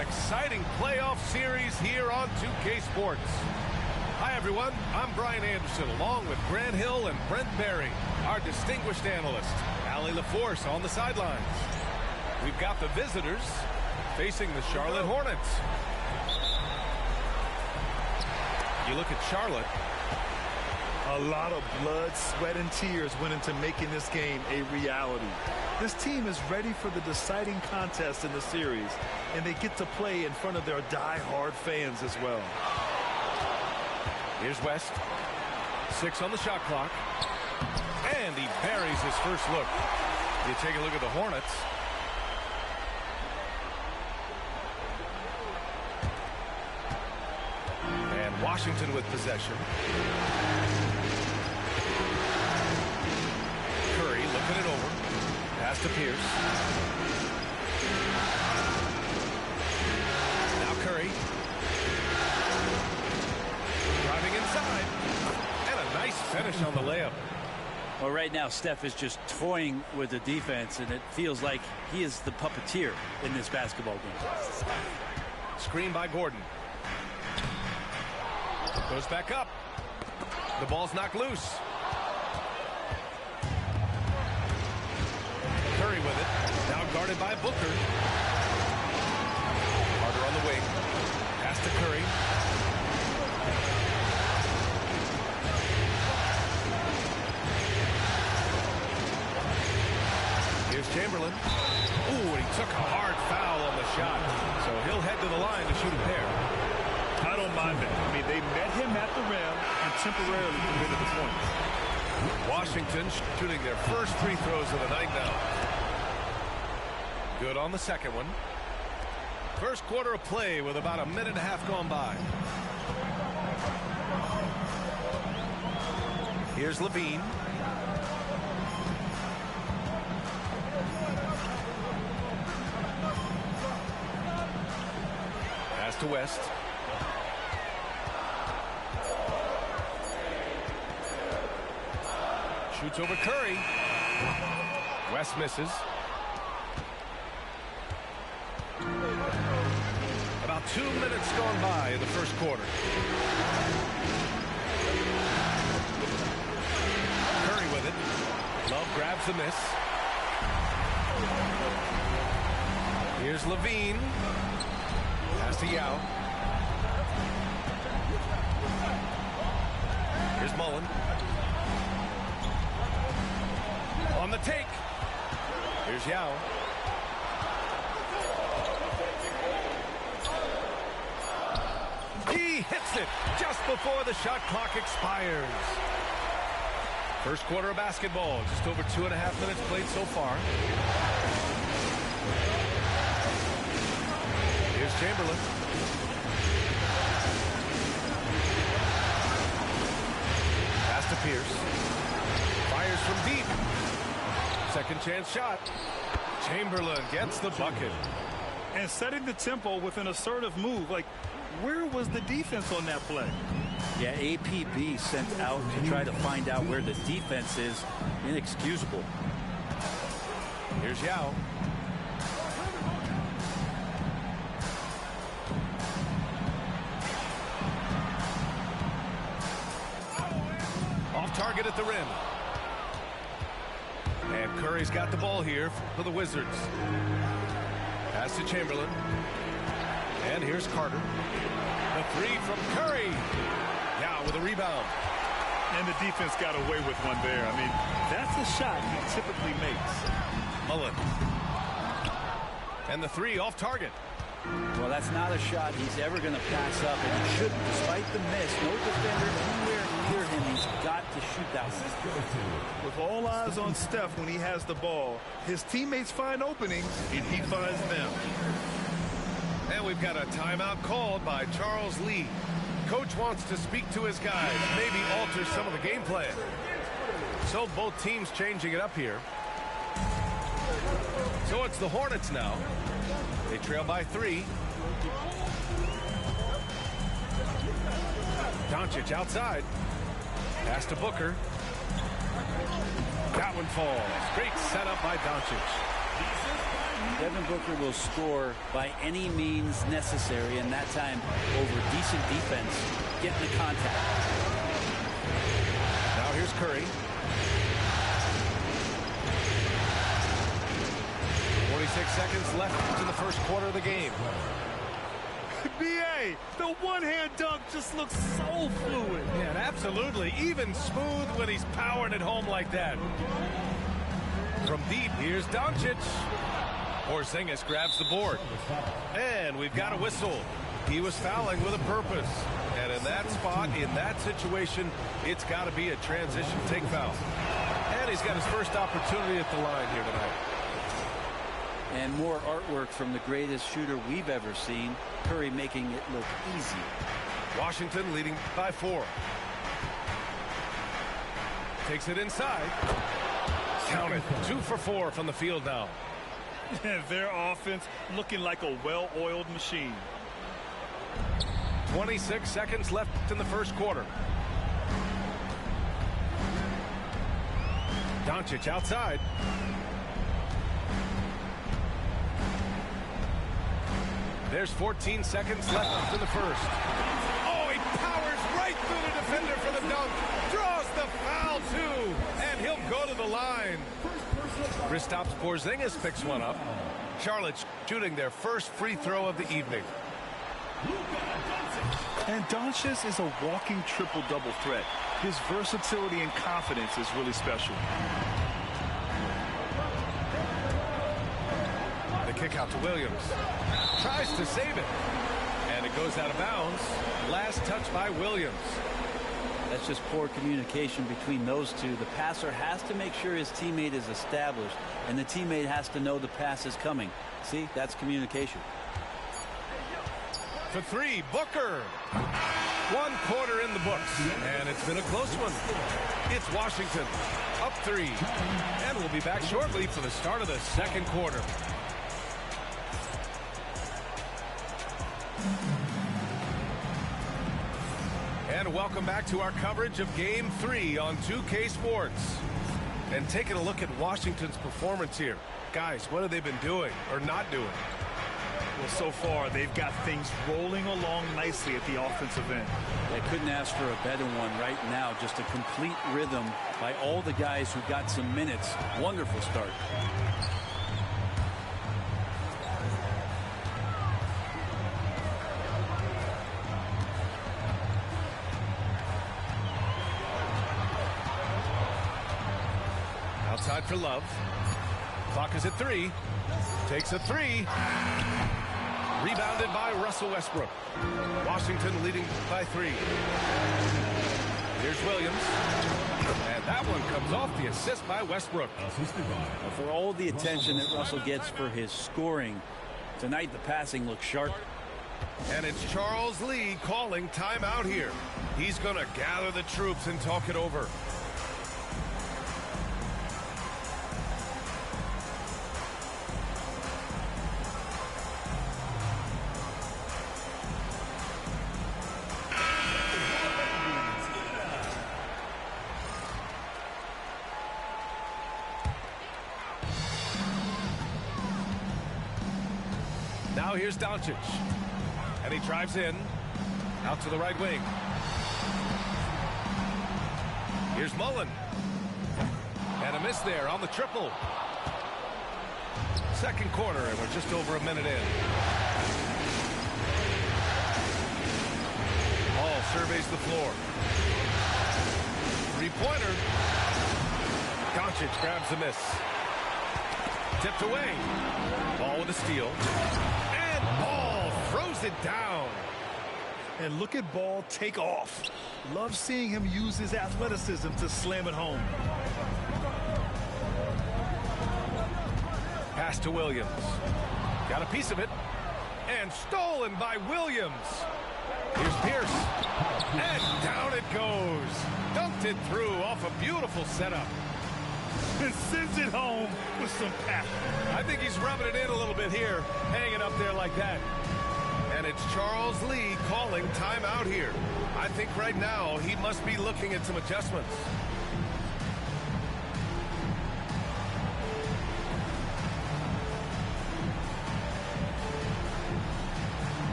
Exciting playoff series here on 2K Sports. Hi everyone, I'm Brian Anderson along with Grant Hill and Brent Berry, our distinguished analyst. Allie LaForce on the sidelines. We've got the visitors facing the Charlotte Hornets. You look at Charlotte. A lot of blood, sweat, and tears went into making this game a reality. This team is ready for the deciding contest in the series, and they get to play in front of their die-hard fans as well. Here's West. 6 on the shot clock. And he buries his first look. You take a look at the Hornets. And Washington with possession. Curry looking it over. Pass to Pierce. Now Curry. Driving inside. And a nice finish on the layup. Well, right now, Steph is just toying with the defense, and it feels like he is the puppeteer in this basketball game. Screen by Gordon. Goes back up. The ball's knocked loose. Curry with it. Now guarded by Booker. Carter on the wing. Pass to Curry. Here's Chamberlain. Ooh, and he took a hard foul on the shot. So he'll head to the line to shoot a pair. I don't mind that. I mean, they met him at the rim and temporarily committed the points. Washington shooting their first free throws of the night now. Good on the second one. First quarter of play with about a minute and a half gone by. Here's Levine. Pass to West. Shoots over Curry. West misses. About 2 minutes gone by in the first quarter. Curry with it. Love grabs the miss. Here's Levine. Pass to Yao. Here's Mullen. On the take. Here's Yao. He hits it just before the shot clock expires. First quarter of basketball. Just over 2.5 minutes played so far. Here's Chamberlain. Pass to Pierce. Fires from deep. Second chance shot. Chamberlain gets the bucket. And setting the tempo with an assertive move. Like, where was the defense on that play? Yeah, APB sent out to try to find out where the defense is. Inexcusable. Here's Yao. Off target at the rim. And Curry's got the ball here for the Wizards. Pass to Chamberlain. And here's Carter. The three from Curry. Now with a rebound. And the defense got away with one there. I mean, that's a shot he typically makes. Mullen. And the three off target. Well, that's not a shot he's ever going to pass up, and he shouldn't. Despite the miss, no defender anywhere near him. He's got to shoot that one. With all eyes on Steph when he has the ball, his teammates find openings, and he finds them. And we've got a timeout called by Charles Lee. Coach wants to speak to his guys, maybe alter some of the game plan. So both teams changing it up here. So it's the Hornets now. They trail by 3. Doncic outside. Pass to Booker. That one falls. Great setup by Doncic. Devin Booker will score by any means necessary, and that time over decent defense, getting the contact. Now here's Curry. 46 seconds left in the first quarter of the game. B.A., the one-hand dunk just looks so fluid. Yeah, absolutely. Even smooth when he's powering it home like that. From deep, here's Doncic. Porzingis grabs the board. And we've got a whistle. He was fouling with a purpose. And in that spot, in that situation, it's got to be a transition take foul. And he's got his first opportunity at the line here tonight. And more artwork from the greatest shooter we've ever seen. Curry making it look easy. Washington leading by 4. Takes it inside. Count it. 2 for 4 from the field now. Their offense looking like a well-oiled machine. 26 seconds left in the first quarter. Doncic outside. There's 14 seconds left in the first. Oh, he powers right through the defender for the dunk. Draws the foul, too. And he'll go to the line. Kristaps Porzingis picks one up. Charlotte shooting their first free throw of the evening. And Doncic is a walking triple-double threat. His versatility and confidence is really special. The kick out to Williams. Tries to save it. And it goes out of bounds. Last touch by Williams. That's just poor communication between those two. The passer has to make sure his teammate is established, and the teammate has to know the pass is coming. See, that's communication. For 3, Booker. 1 quarter in the books, and it's been a close one. It's Washington up 3, and we'll be back shortly for the start of the second quarter. And welcome back to our coverage of Game 3 on 2K Sports. And taking a look at Washington's performance here. Guys, what have they been doing or not doing? Well, so far, they've got things rolling along nicely at the offensive end. They couldn't ask for a better one right now. Just a complete rhythm by all the guys who got some minutes. Wonderful start. Outside for Love. Clock is at 3. Takes a 3. Rebounded by Russell Westbrook. Washington leading by 3. Here's Williams. And that one comes off the assist by Westbrook. For all the attention that Russell gets for his scoring, tonight the passing looks sharp. And it's Charles Lee calling timeout here. He's going to gather the troops and talk it over. Now here's Doncic. And he drives in. Out to the right wing. Here's Mullen. And a miss there on the triple. Second quarter, and we're just over a minute in. Ball surveys the floor. Three-pointer. Doncic grabs the miss. Tipped away. Ball with a steal. And Ball throws it down. And look at Ball take off. Love seeing him use his athleticism to slam it home. Pass to Williams. Got a piece of it. And stolen by Williams. Here's Pierce. And down it goes. Dunked it through off a beautiful setup. And sends it home with some passion. I think he's rubbing it in a little bit here. Hanging up there like that. And it's Charles Lee calling timeout here. I think right now he must be looking at some adjustments.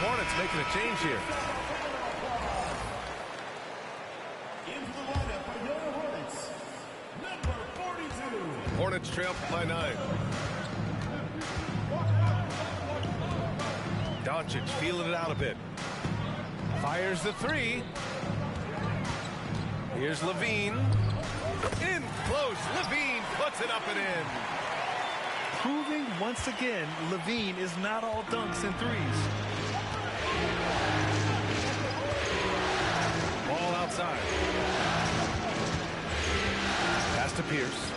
Hornets making a change here. Into the lineup for your Hornets, number 42. Hornets trail by 9. Doncic feeling it out a bit. Fires the 3. Here's Levine. In close. Levine puts it up and in. Proving once again, Levine is not all dunks and threes. Ball outside. Pass to Pierce.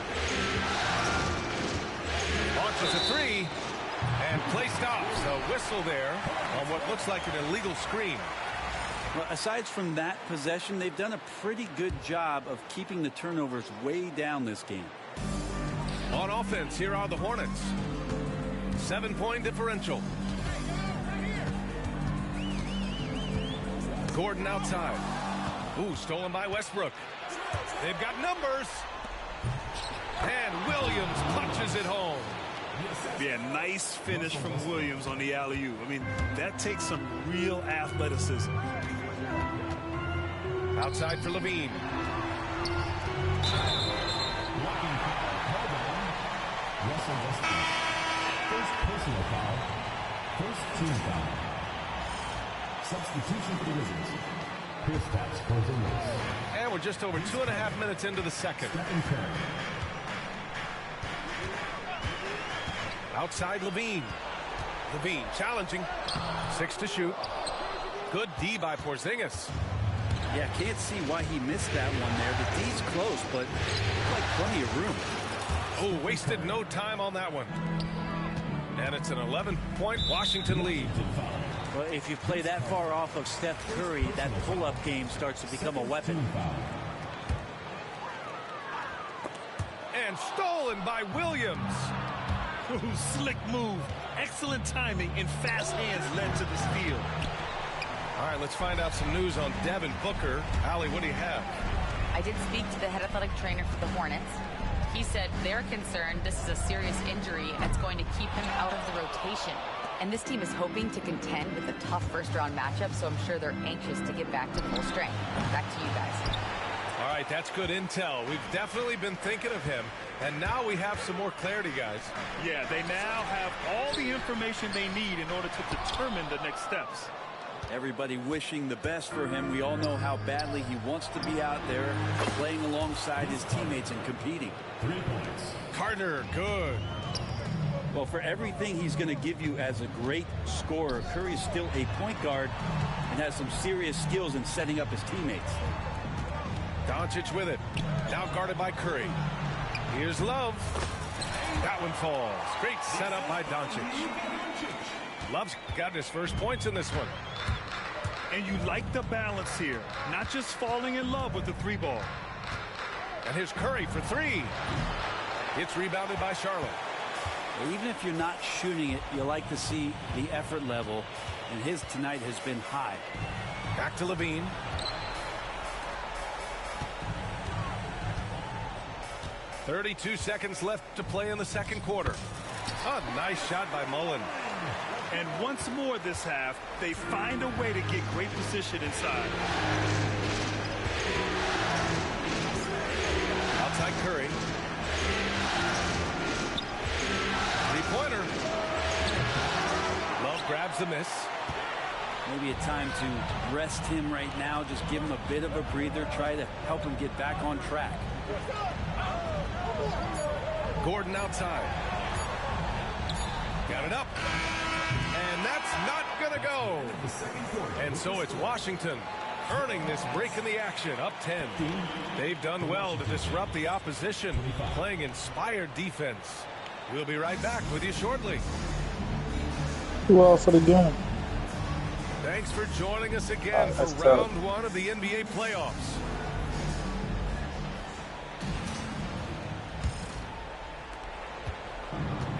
Launches a 3. And play stops. A whistle there on what looks like an illegal screen. Well, aside from that possession, they've done a pretty good job of keeping the turnovers way down this game. On offense, here are the Hornets. 7-point differential. Gordon outside. Ooh, stolen by Westbrook. They've got numbers. And Williams punches it home. Yeah, nice finish from Williams on the alley-oop. I mean, that takes some real athleticism. Outside for Levine. First personal foul. First team foul. Substitution for the Wizards. Pierce taps Porzingis. And we're just over 2.5 minutes into the second. Stephen Curry. Outside Levine. Levine challenging. 6 to shoot. Good D by Porzingis. Yeah, can't see why he missed that one there. The D's close, but like plenty of room. Oh, wasted no time on that one. And it's an 11-point Washington lead. Well, if you play that far off of Steph Curry, that pull-up game starts to become a weapon. And stolen by Williams. Ooh, slick move. Excellent timing and fast hands led to the steal. All right, let's find out some news on Devin Booker. Allie, what do you have? I did speak to the head athletic trainer for the Hornets. He said they're concerned this is a serious injury and it's going to keep him out of the rotation. And this team is hoping to contend with a tough first-round matchup, so I'm sure they're anxious to get back to full strength. Back to you guys. All right, that's good intel. We've definitely been thinking of him, and now we have some more clarity, guys. Yeah, they now have all the information they need in order to determine the next steps. Everybody wishing the best for him. We all know how badly he wants to be out there playing alongside his teammates and competing. 3 points. Carter, good. Well, for everything he's going to give you as a great scorer, Curry is still a point guard and has some serious skills in setting up his teammates. Doncic with it. Now guarded by Curry. Here's Love. That one falls. Great setup by Doncic. Love's got his first points in this one. And you like the balance here. Not just falling in love with the 3-ball. And here's Curry for 3. It's rebounded by Charlotte. Even if you're not shooting it, you like to see the effort level, and his tonight has been high. Back to Levine. .32 seconds left to play in the second quarter. A nice shot by Mullen. And once more this half, they find a way to get great position inside. Outside Curry. Three-pointer. Love grabs the miss. Maybe a time to rest him right now. Just give him a bit of a breather. Try to help him get back on track. Gordon outside. Got it up. And that's not going to go. And so it's Washington earning this break in the action, up 10. They've done well to disrupt the opposition, playing inspired defense. We'll be right back with you shortly. Who else are they doing? Thanks for joining us again for that's round 1 of the NBA playoffs.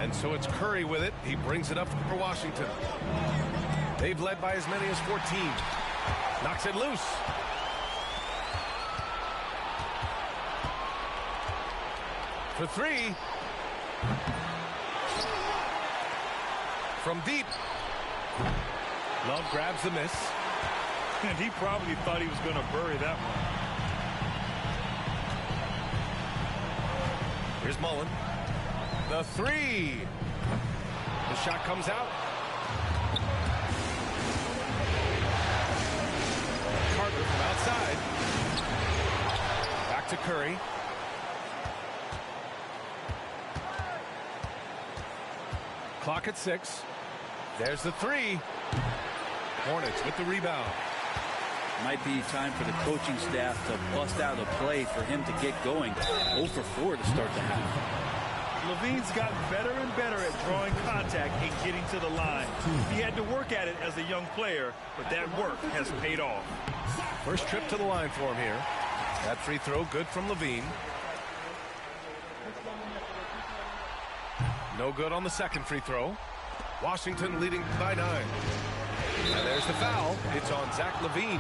And so it's Curry with it. He brings it up for Washington. They've led by as many as 14. Knocks it loose. For 3. From deep. Love grabs the miss. And he probably thought he was going to bury that one. Here's Mullen. The three. The shot comes out. Carter from outside. Back to Curry. Clock at 6. There's the three. Hornets with the rebound. Might be time for the coaching staff to bust out a play for him to get going. 0 for 4 to start the half. Levine's gotten better and better at drawing contact and getting to the line. He had to work at it as a young player, but that work has paid off. First trip to the line for him here. That free throw good from Levine. No good on the second free throw. Washington leading by 9. And there's the foul. It's on Zach Levine.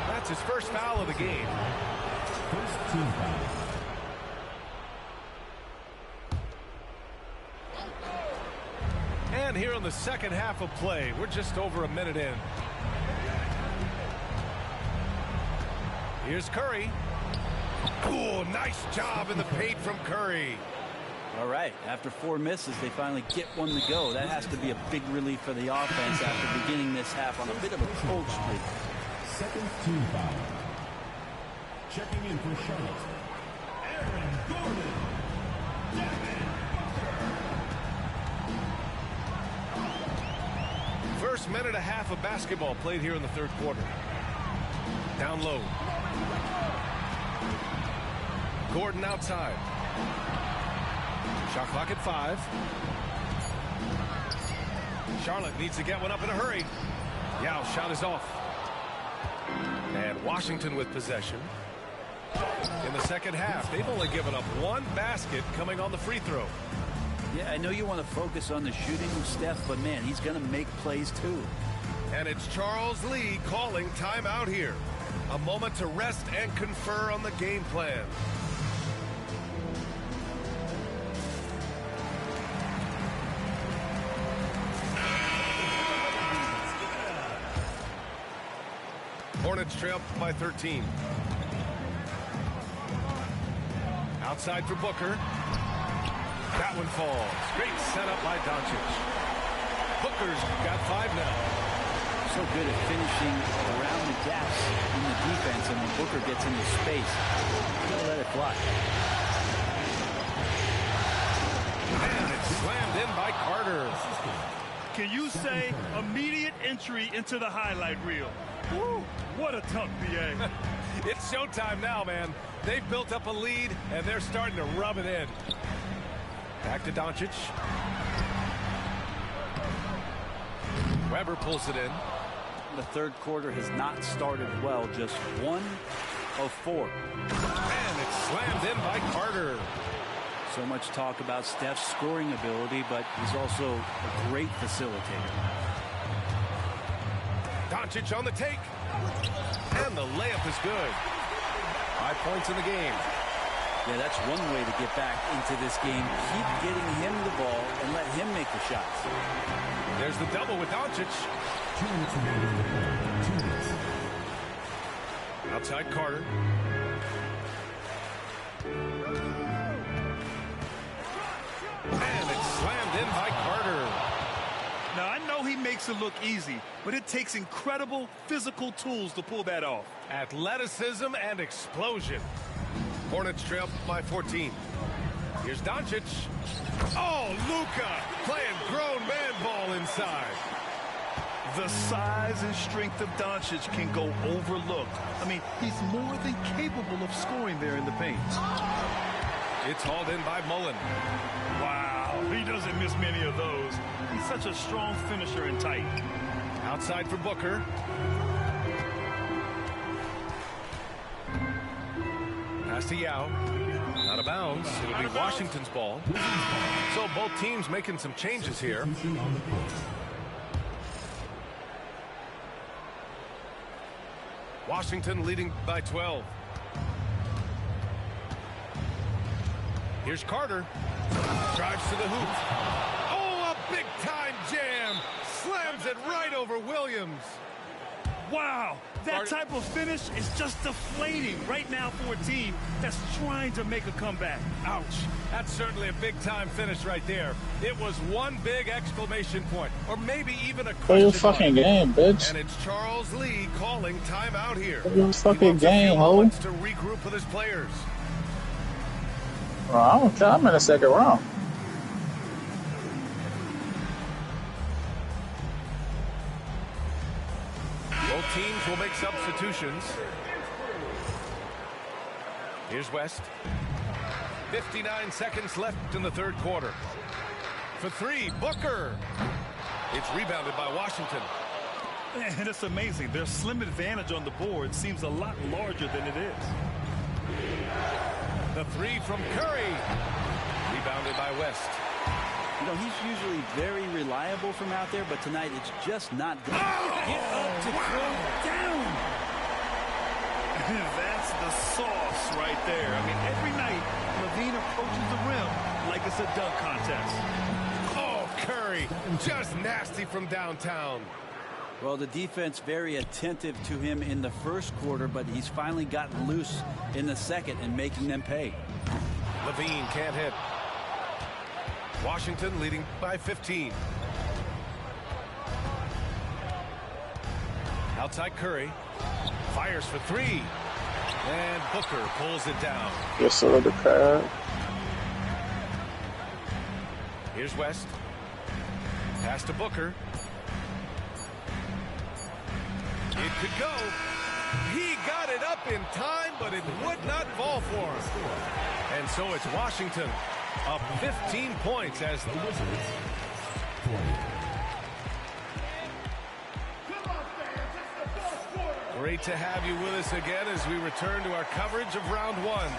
That's his first foul of the game. First team foul. And here in the second half of play, we're just over a minute in. Here's Curry. Oh, nice job in the paint from Curry. All right, after 4 misses, they finally get one to go. That has to be a big relief for the offense after beginning this half on a bit of a cold streak. Second team foul. Checking in for Charlotte, Aaron Gordon. First minute and a half of basketball played here in the third quarter. Down low. Gordon outside. Shot clock at 5. Charlotte needs to get one up in a hurry. Yao shot is off. And Washington with possession. In the second half, they've only given up 1 basket coming on the free throw. Yeah, I know you want to focus on the shooting of Steph, but man, he's going to make plays too. And it's Charles Lee calling timeout here. A moment to rest and confer on the game plan. Hornets trail by 13. Outside for Booker. That one falls. Great setup by Doncic. Booker's got 5 now. So good at finishing around the gaps in the defense, and when Booker gets into space, don't let it fly. And it's slammed in by Carter. Can you say immediate entry into the highlight reel? Woo, what a tough BA. It's showtime now, man. They've built up a lead, and they're starting to rub it in. Back to Doncic. Weber pulls it in. The third quarter has not started well, just 1 of 4. And it's slammed in by Carter. So much talk about Steph's scoring ability, but he's also a great facilitator. Doncic on the take. And the layup is good. 5 points in the game. Yeah, that's one way to get back into this game. Keep getting him the ball and let him make the shots. There's the double with Doncic. 2 minutes remaining in the quarter. 2 minutes. Outside Carter. And it's slammed in by Carter. Now, I know he makes it look easy, but it takes incredible physical tools to pull that off. Athleticism and explosion. Hornets trail by 14. Here's Doncic. Oh, Luka playing grown man ball inside. The size and strength of Doncic can go overlooked. I mean, he's more than capable of scoring there in the paint. It's hauled in by Mullen. Wow, he doesn't miss many of those. He's such a strong finisher and tight. Outside for Booker. Pass to Yao. Out of bounds. It'll be Washington's ball. So both teams making some changes here. Washington leading by 12. Here's Carter. Drives to the hoop. Oh, a big-time jam. Slams it right over Williams. Wow, that type of finish is just deflating right now for a team that's trying to make a comeback. Ouch. That's certainly a big-time finish right there. It was one big exclamation point, or maybe even a Play your question fucking mark. game, bitch. And it's Charles Lee calling timeout here. Play your He fucking wants a few game, ho. moments to regroup with his players. Bro, I don't care. I'm in the second round. Both teams will make substitutions. Here's West. 59 seconds left in the third quarter. For three, Booker. It's rebounded by Washington. And it's amazing. Their slim advantage on the board seems a lot larger than it is. The three from Curry. Rebounded by West. You know, he's usually very reliable from out there, but tonight it's just not good. Get up to throw down. That's the sauce right there. I mean, every night, Levine approaches the rim like it's a dunk contest. Oh, Curry. Just nasty from downtown. Well, the defense very attentive to him in the first quarter, but he's finally gotten loose in the second and making them pay. Levine can't hit. Washington leading by 15. Outside Curry. Fires for three. And Booker pulls it down. Yes, sir, the pad. Here's West. Pass to Booker. It could go. He got it up in time, but it would not fall for him. And so it's Washington up 15 points as the Wizards. Great to have you with us again as we return to our coverage of round one.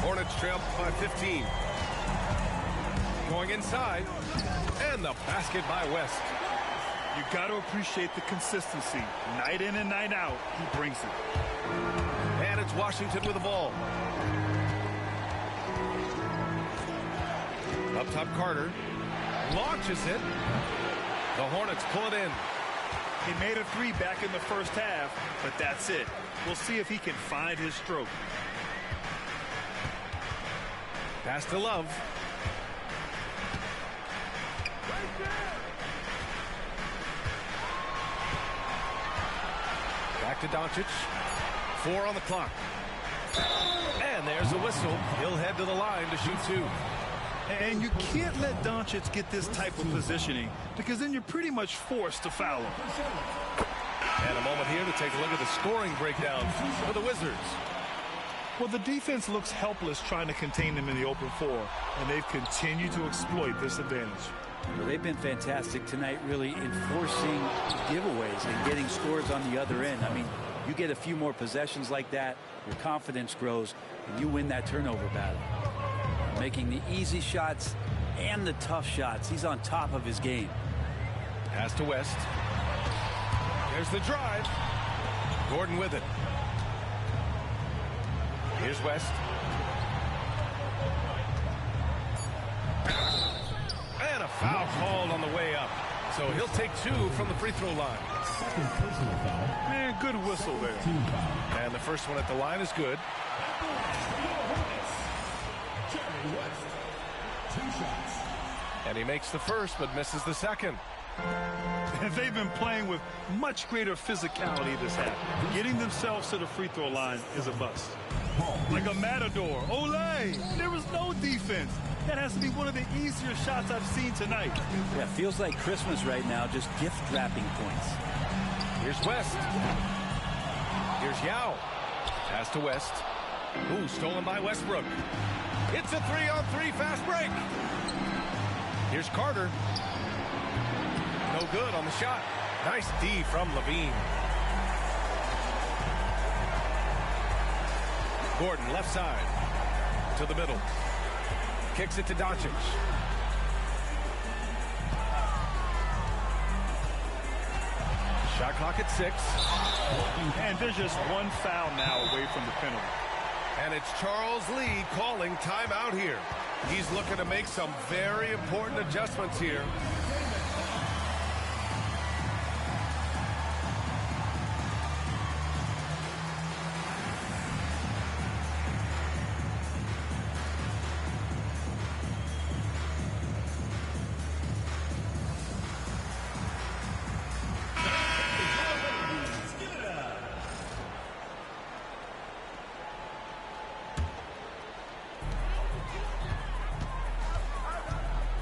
Hornets trail by 15. Going inside. And the basket by West. You got to appreciate the consistency. Night in and night out, he brings it. And it's Washington with the ball. Up top, Carter launches it. The Hornets pull it in. He made a three back in the first half, but that's it. We'll see if he can find his stroke. Pass to Love. Back to Doncic. 4 on the clock. And there's a whistle. He'll head to the line to shoot two. And you can't let Doncic get this type of positioning because then you're pretty much forced to foul him. And a moment here to take a look at the scoring breakdown for the Wizards. Well, the defense looks helpless trying to contain them in the open floor, and they've continued to exploit this advantage. Well, they've been fantastic tonight, really enforcing giveaways and getting scores on the other end. I mean, you get a few more possessions like that, your confidence grows, and you win that turnover battle. Making the easy shots and the tough shots. He's on top of his game. Pass to West. There's the drive. Gordon with it. Here's West. And a foul called on the way up. So he'll take two from the free throw line. Second personal foul. Man, good whistle there. Team foul. And the first one at the line is good. Jerry West. 2 shots. And he makes the first but misses the second. And they've been playing with much greater physicality this half. Getting themselves to the free throw line is a bust. Like a matador. Olay! There was no defense. That has to be one of the easier shots I've seen tonight. Yeah, feels like Christmas right now, just gift wrapping points. Here's West. Here's Yao. Pass to West. Ooh, stolen by Westbrook. It's a 3-on-3 fast break. Here's Carter. No good on the shot. Nice D from Levine. Gordon left side to the middle. Kicks it to Doncic. Shot clock at 6. And there's just one foul now away from the penalty. And it's Charles Lee calling timeout here. He's looking to make some very important adjustments here.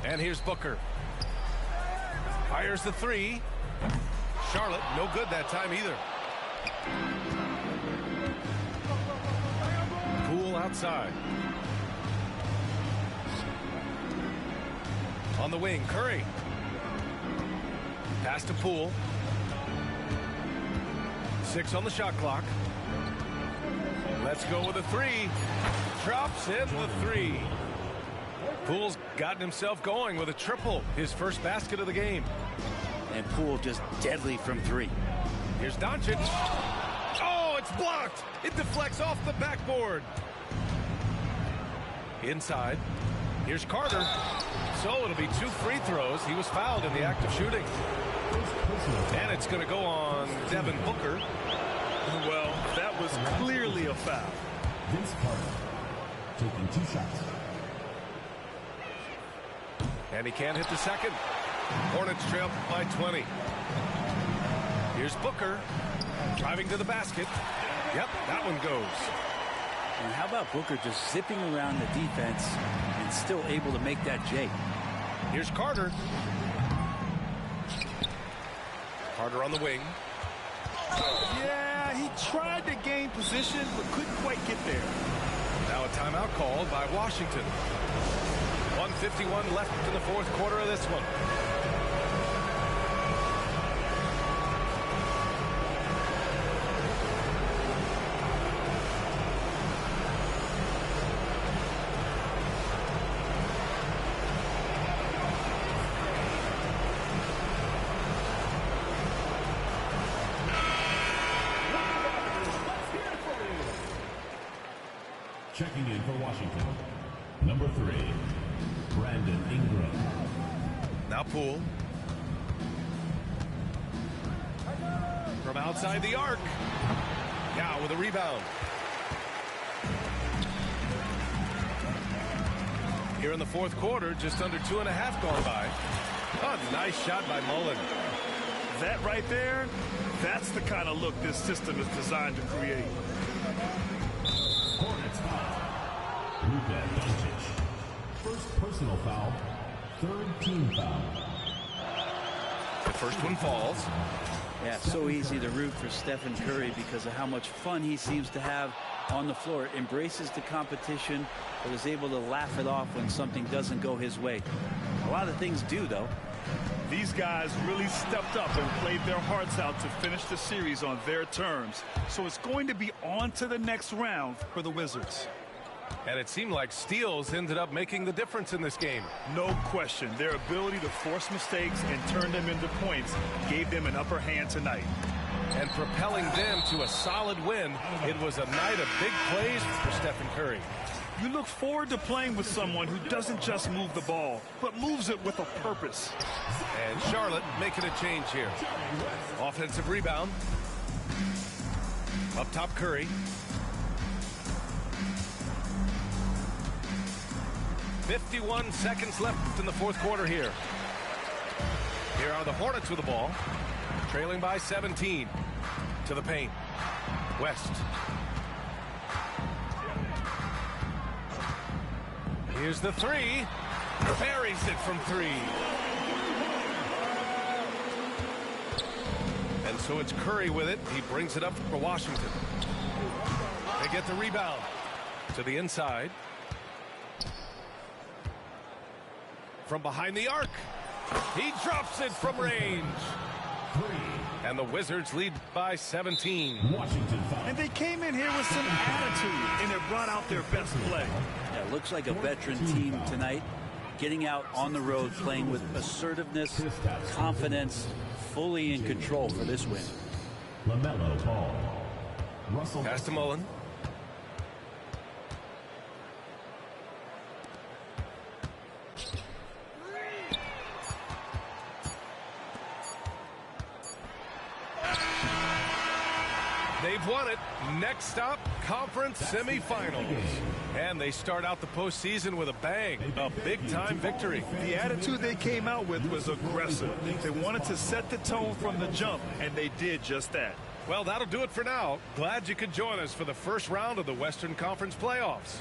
And here's Booker. Fires the three. Charlotte, no good that time either. Poole outside. On the wing, Curry. Pass to Poole. 6 on the shot clock. Let's go with a three. Drops in the three. Poole's gotten himself going with a triple, his first basket of the game. And Poole just deadly from three. Here's Doncic. Oh, it's blocked. It deflects off the backboard. Inside. Here's Carter. So it'll be 2 free throws. He was fouled in the act of shooting. And it's going to go on Devin Booker. Well, that was clearly a foul. Vince Carter taking 2 shots. And he can't hit the second. Hornets trail by 20. Here's Booker. Driving to the basket. Yep, that one goes. And how about Booker just zipping around the defense and still able to make that J? Here's Carter. Carter on the wing. Yeah, he tried to gain position, but couldn't quite get there. Now a timeout called by Washington. 1:51 left in the fourth quarter of this one. Checking in for Washington, number 3, Brandon Ingram. Now Poole. From outside the arc. Now with a rebound. Here in the fourth quarter, just under 2.5 gone by. Oh, nice shot by Mullen. That right there, that's the kind of look this system is designed to create. Hornets foul. Luka Doncic. First personal foul. Third team foul. The first one falls. Yeah, so easy to root for Stephen Curry because of how much fun he seems to have on the floor. Embraces the competition, but is able to laugh it off when something doesn't go his way. A lot of things do, though. These guys really stepped up and played their hearts out to finish the series on their terms. So it's going to be on to the next round for the Wizards. And it seemed like steals ended up making the difference in this game. No question. Their ability to force mistakes and turn them into points gave them an upper hand tonight. And propelling them to a solid win, it was a night of big plays for Stephen Curry. You look forward to playing with someone who doesn't just move the ball, but moves it with a purpose. And Charlotte making a change here. Offensive rebound. Up top, Curry. .51 seconds left in the fourth quarter here. Here are the Hornets with the ball. Trailing by 17. To the paint. West. Here's the three. Buries it from 3. And so it's Curry with it. He brings it up for Washington. They get the rebound. To the inside. From behind the arc. He drops it from range. 3. And the Wizards lead by 17. Washington foul. And they came in here with some attitude, and it brought out their best play. Yeah, it looks like a veteran team tonight. Getting out on the road, playing with assertiveness, confidence, fully in control for this win. LaMelo Ball. Russell. Pass to Mullen. They've won it. Next up, conference semifinals. And they start out the postseason with a bang, a big-time victory. The attitude they came out with was aggressive. They wanted to set the tone from the jump, and they did just that. Well, that'll do it for now. Glad you could join us for the first round of the Western Conference playoffs.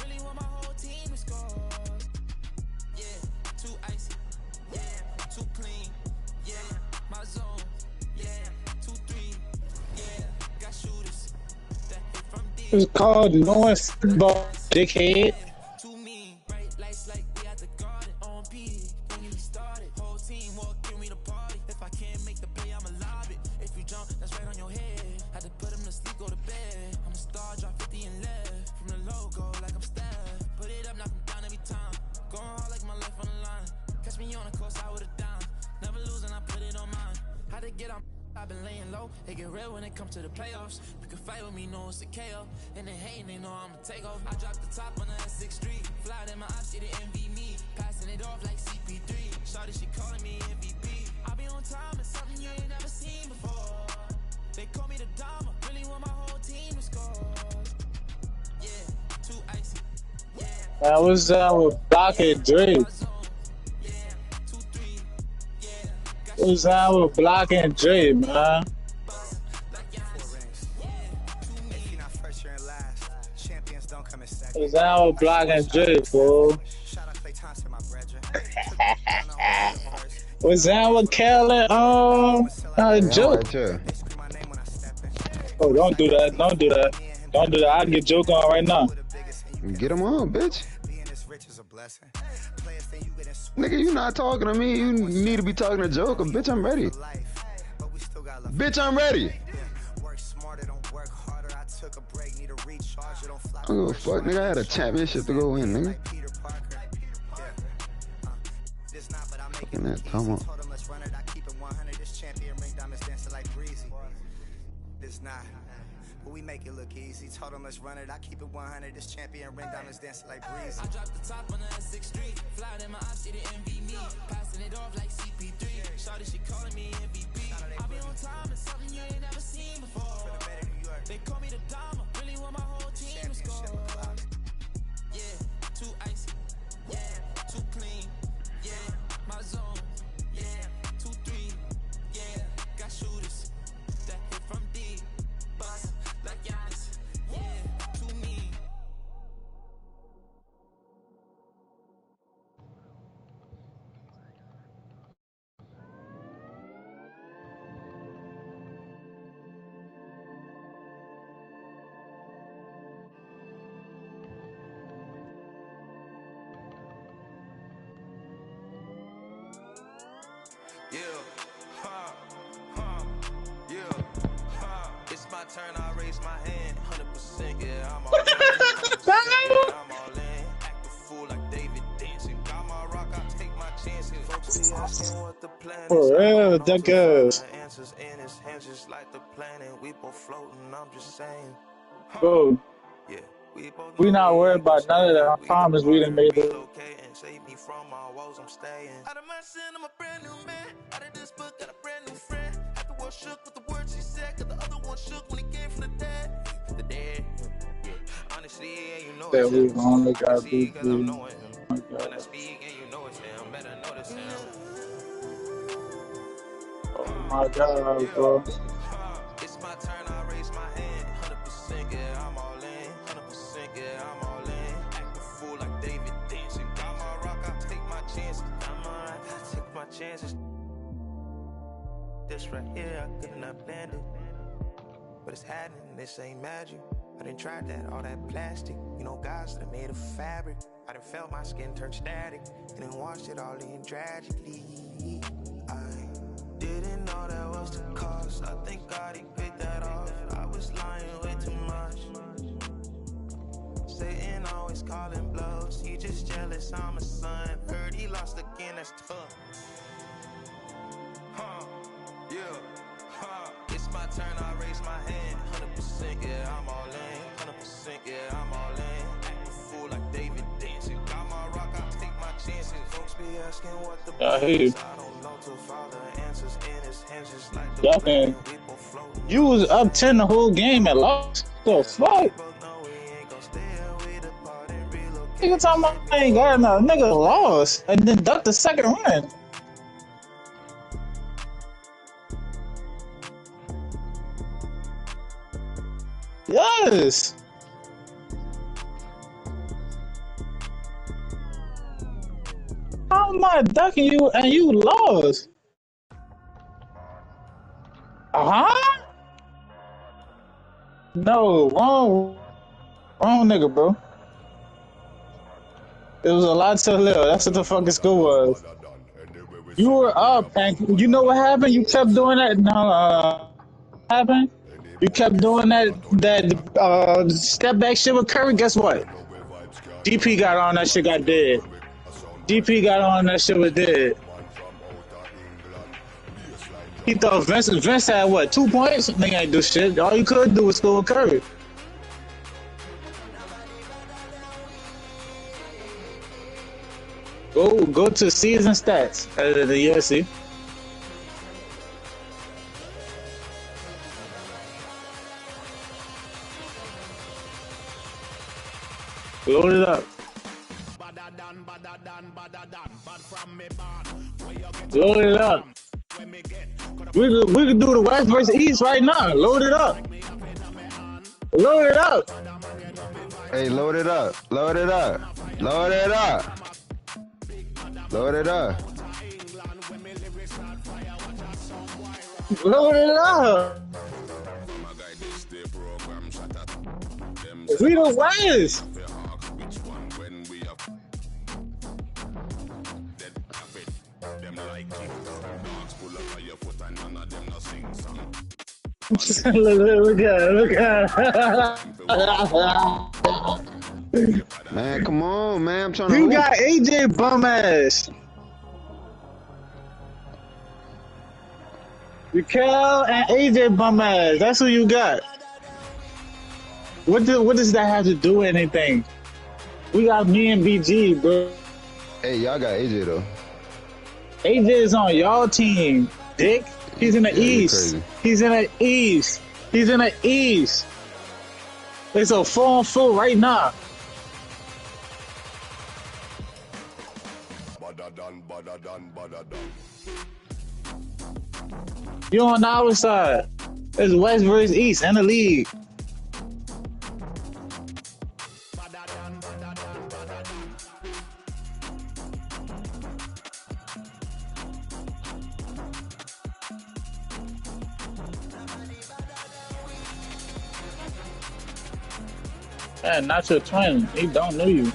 Really want my whole team to score. Yeah, too icy. Yeah, too clean. Yeah, my zone. Yeah, 2-3. Yeah, got shooters that hit from deep. It's called North Football, dickhead. Too mean. Bright lights like we at the garden on P. When he started, whole team walking me to party. If I can't make the play, I'ma lob it. If you jump, that's right on your head. Had to put him to sleep, go to bed. I'm a star, drop 50 and left. From the logo, like I'm Steph. Put it up, knock him down every time. Going hard like my life on the line. Catch me on the course, I would've down. Never losing, I put it on mine. Had to get on. I've been laying low. It get real when it comes to the playoffs. You can fight with me, know it's a KO. And they hating, they know I'ma take off. I dropped the top on the S6 Street. Fly in my eyes, she the envy me. Passing it off like CP3. Shawty, she calling me MVP. I be on time, it's something you ain't never seen before. They call me the Dama. Really want my whole team to score. Yeah, too icy. Yeah. That was our blockhead Drake. Yeah, 2-3. Yeah, got It was our blocking Drake, man. It was our blocking Drake, fool. Was our Kelly joke? Oh, don't do that. Don't do that. Don't do that. I'll get joke on right now. Get him on, bitch. Nigga, you not talking to me. You need to be talking to Joker. Bitch, I'm ready. Bitch, I'm ready. I don't give a fuck, nigga. I had a championship to go in, nigga. Fucking that, come on. We make it look easy. Told him let's run it. I keep it 100. This champion ring diamonds dancing like breezy. I dropped the top on the S6 Street. Fly in my eyes, she the envy me. Passing it off like CP3. Shawty, she calling me MVP. I be on time, it's something you ain't never seen before. They call me the Dama. Really want my whole team to score. Yeah, too icy. Yeah, too clean. Yeah, my zone. Yeah, 2-3. Yeah, got shooters that hit from deep. Bust like Giannis. Yeah, too mean. Yeah, yeah, it's my turn, I raise my hand, 100%, yeah, I'm all in, 100%, yeah, I'm all in, act a fool like David dancing, got my rock, I take my chances, folks be asking what the plan is, For real, that goes. answers in his hands just like the planet, we both floating, I'm just saying, Bro, yeah. We not worried about none of that. I promise we done made it. Save me from my woes, I'm staying. Out of my sin, I'm a brand new man. Out of this book, got a brand new friend. Had the world shook with the words he said, cause the other one shook when he came from the dead. The dead. Honestly, yeah, you know That it's we him. only got See, big cause I'm dude. knowing him. Oh my When I God. speak and you know it's him, better notice him. Oh my God, bro. It's my turn, I raise my hand. 100%, yeah, I'm all in. 100%, yeah, I'm all in. Act a fool like David dancing. Got my rock, I take my chances. Got my rock, I take my chances. This right here, I could not planned it. But it's happening, this ain't magic. I done tried that, all that plastic. You know, guys that are made of fabric. I done felt my skin turn static. And then washed it all in tragically. I didn't know that was the cost. I think God, he paid that off. I was lying way too much. Satan always calling blows. He just jealous, I'm a son. Heard he lost again, that's tough. Yeah. It's my turn, I raise my hand. 100%, yeah, I'm all in. 100%, yeah, I'm all in. Act a fool like David dancing. Got my rock, I take my chances. Folks be asking what the I hate you. I don't know till Father answers in his hands just like the Y'all can. You was up 10 the whole game and lost. The fuck? Nigga talking about I ain't got enough. Nigga lost and then ducked the second run. Yes. How am I ducking you and you lost? Uh-huh? No, wrong nigga, bro. It was a lot to live. That's what the fucking score was. You were up, and you know what happened? You kept doing that. No, what happened? You kept doing that step back shit with Curry. Guess what? DP got on that shit, got dead. DP got on that shit, was dead. He thought Vince had what, 2 points? Nigga ain't do shit. All you could do was score with Curry. Go to season stats of the UFC. Load it up. Load it up. We could do the West versus East right now. Load it up. Load it up. Hey, load it up. Load it up. Load it up. Load it up. Load it up. We the West. Look at Man, come on, man. I'm trying to You hoop. got AJ bum ass. Cal and AJ bum ass. That's who you got. What does that have to do with anything? We got me and BG, bro. Hey, y'all got AJ though. AJ is on y'all team, dick. He's in the East. He's in the East. He's in the East. It's a 4-on-4 right now. You on the other side. It's West versus East and the league. Man, not your twin. He don't know you.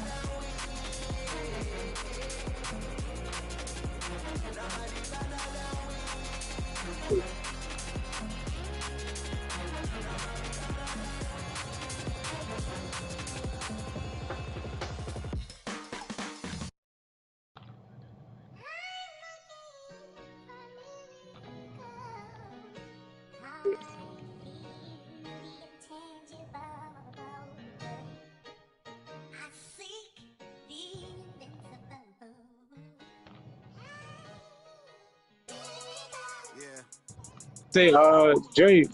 Say, Dre, You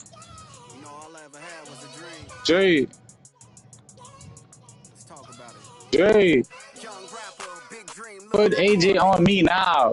know, all I ever had was a dream. Dre, Let's talk about it. Dre, Young rapper, big dream. put AJ on me now.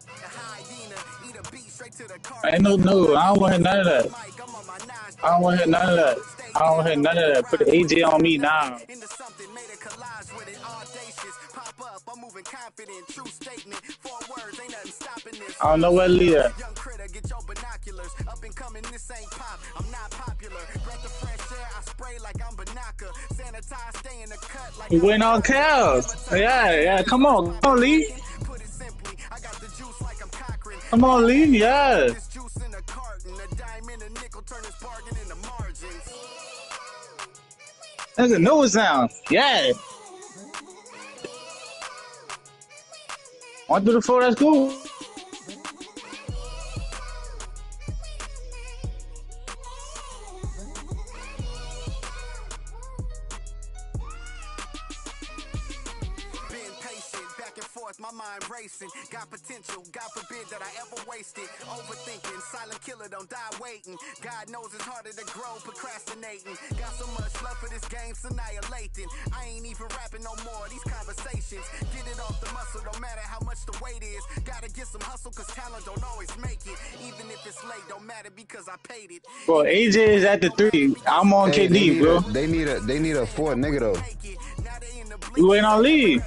The hyena, eat a beat straight to the car. Ain't no, I don't want to hear none of that. Mike, I'm on my nines. I don't want to hear none of that. I don't want to hear none of that. Put AJ on me now. Into something, made a collage with it, audacious. Pop up, I'm moving confident. True statement, 4 words, ain't nothing stopping this. I don't know where to leave at. Young critter, get your binoculars. Up and coming, this ain't pop. I'm not popular. Breath of fresh air, I spray like I'm Banaka. Sanitize, stay in the cut like You went on cows. Yeah, come on, Lee. Put it simply, I got the juice like I'm Cochran. Come on, Lee, yeah. This juice in a carton, a dime and a nickel, turn this bargain into margins. That's a new sound. Yeah. On through the floor, that's cool. My mind racing, got potential, God forbid that I ever waste it. Overthinking, silent killer, don't die waiting. God knows it's harder to grow, procrastinating. Got so much love for this game, it's annihilating. I ain't even rapping no more, these conversations. Get it off the muscle, no matter how much the weight is. Gotta get some hustle, cause talent don't always make it. Even if it's late, don't matter because I paid it. Bro, AJ is at the 3. I'm on KD, bro. They need a 4th nigga though. You ain't on lead.